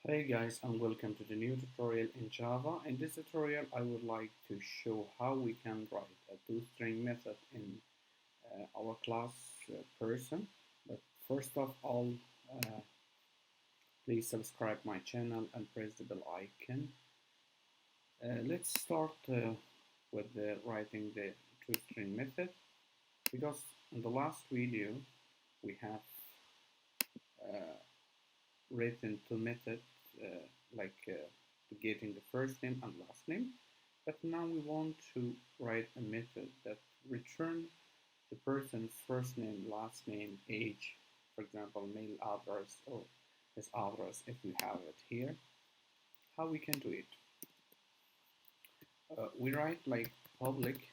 Hey guys, and welcome to the new tutorial in Java. In this tutorial I would like to show how we can write a toString method in our class person. But first of all, uh, please subscribe my channel and press the bell icon. Let's start with writing the toString method, because in the last video we have uh, written two methods to getting the first name and last name, but now we want to write a method that returns the person's first name, last name, age, for example, mail address or his address if we have it here. How we can do it? We write like public,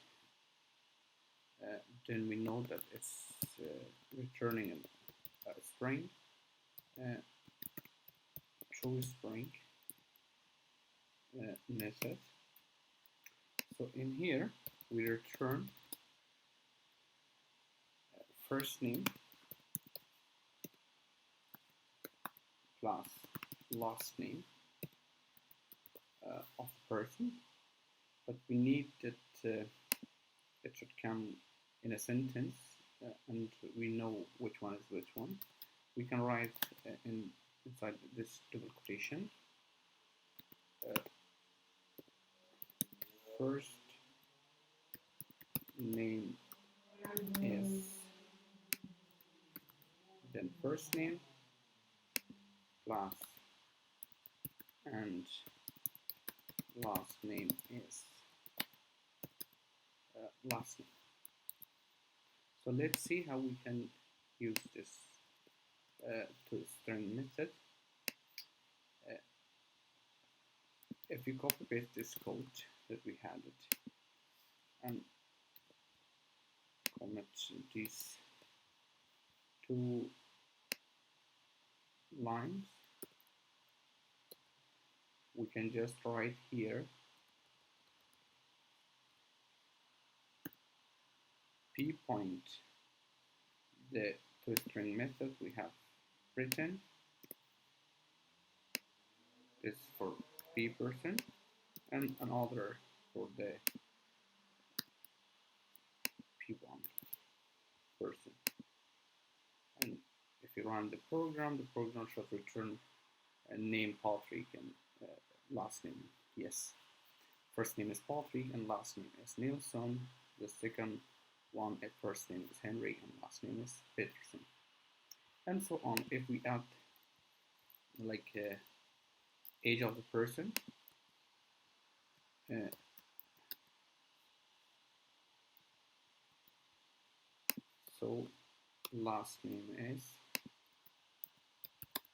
then we know that it's returning a string, uh, toString method. So in here we return first name plus last name of the person, but we need that it should come in a sentence, and we know which one is which one. We can write inside this double quotation first name is, then first name plus, and last name is last name. So let's see how we can use this toString method. If you copy paste this code that we had it and comment these two lines, we can just write here p point the toString method we have written. This for p person and another for the p1 person. And if you run the program should return a name Patrick and last name, yes. First name is Patrick and last name is Nilsson. The second one, first name is Henry and last name is Peterson, and so on. If we add like age of the person, so last name is,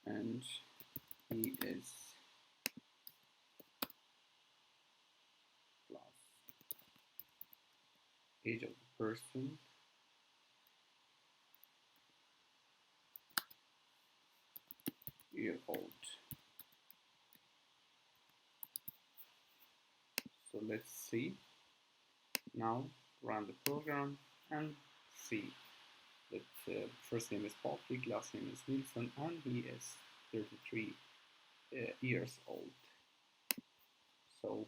and he is plus age of the person year old. So let's see. Now run the program and see that first name is Patrick, last name is Nilsson, and he is 33 years old. So,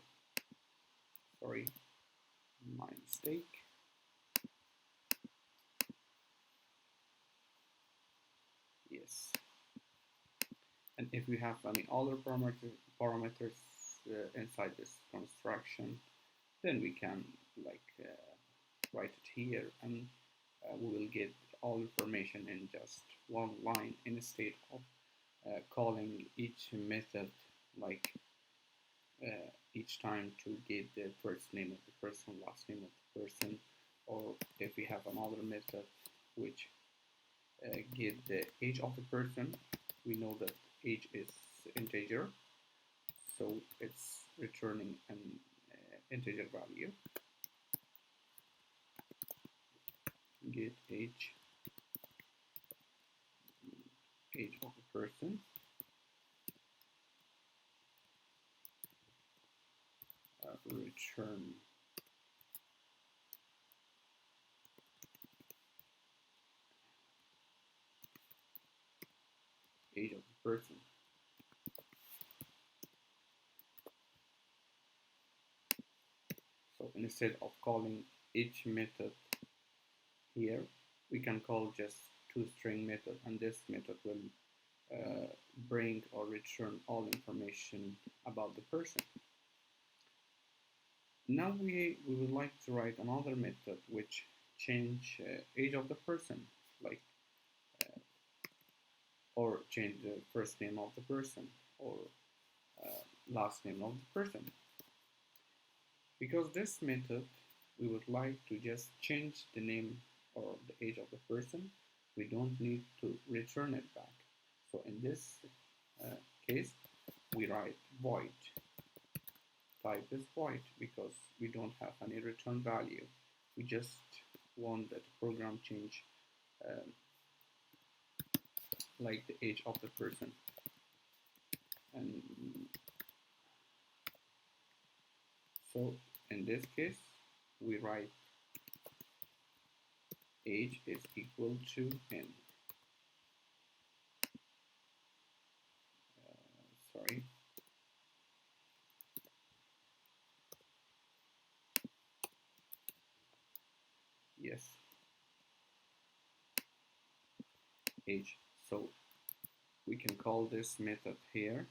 sorry, my mistake. Yes. And if we have any other parameters inside this construction, then we can write it here, and we will get all information in just one line instead of calling each method each time to get the first name of the person, last name of the person, or if we have another method which get the age of the person. We know that age is integer, so it's returning an integer value. Get age of the person, return age of the person. instead of calling each method here, we can call just toString method, and this method will bring or return all information about the person. Now we would like to write another method which change age of the person, like or change the first name of the person or last name of the person. Because this method, we would like to just change the name or the age of the person. We don't need to return it back. So in this case, we write void. Type is void because we don't have any return value. We just want that the program change like the age of the person. And so in this case, we write age is equal to n. Sorry. Yes. Age. So we can call this method here.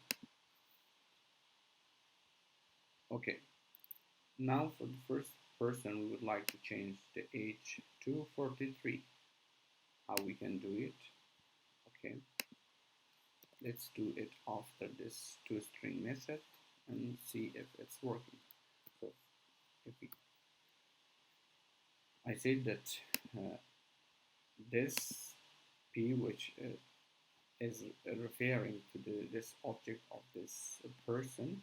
Okay. Now for the first person, we would like to change the age to 43. How we can do it? Okay. Let's do it after this toString method and see if it's working. So if I said that this p, which is referring to this object of this person,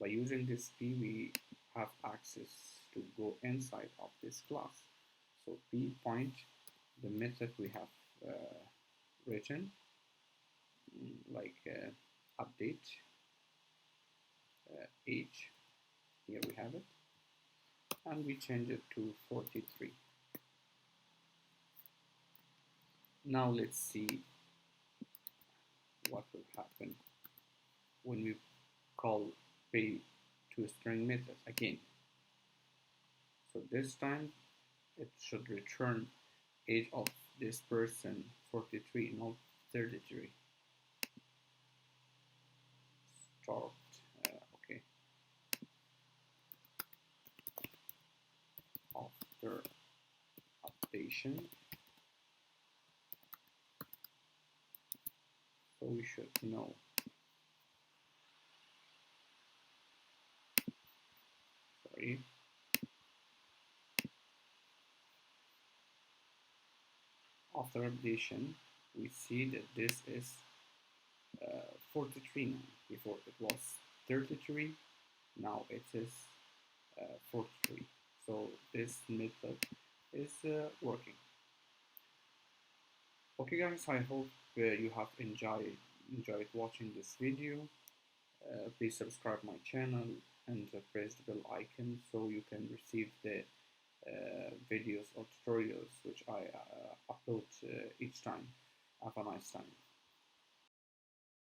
by using this p we have access to go inside of this class. So p point the method we have written, like update age. Here we have it, and we change it to 43. Now let's see what will happen when we call pay toString method again. So this time it should return age of this person 43, not 33. Start. Okay. After updation, so we should know. Sorry. After updation, we see that this is 43 now. Before it was 33, now it is 43. So this method is working. Okay guys, I hope you have enjoyed watching this video. Please subscribe my channel and press the bell icon so you can receive the videos or tutorials which I upload each time. Have a nice time.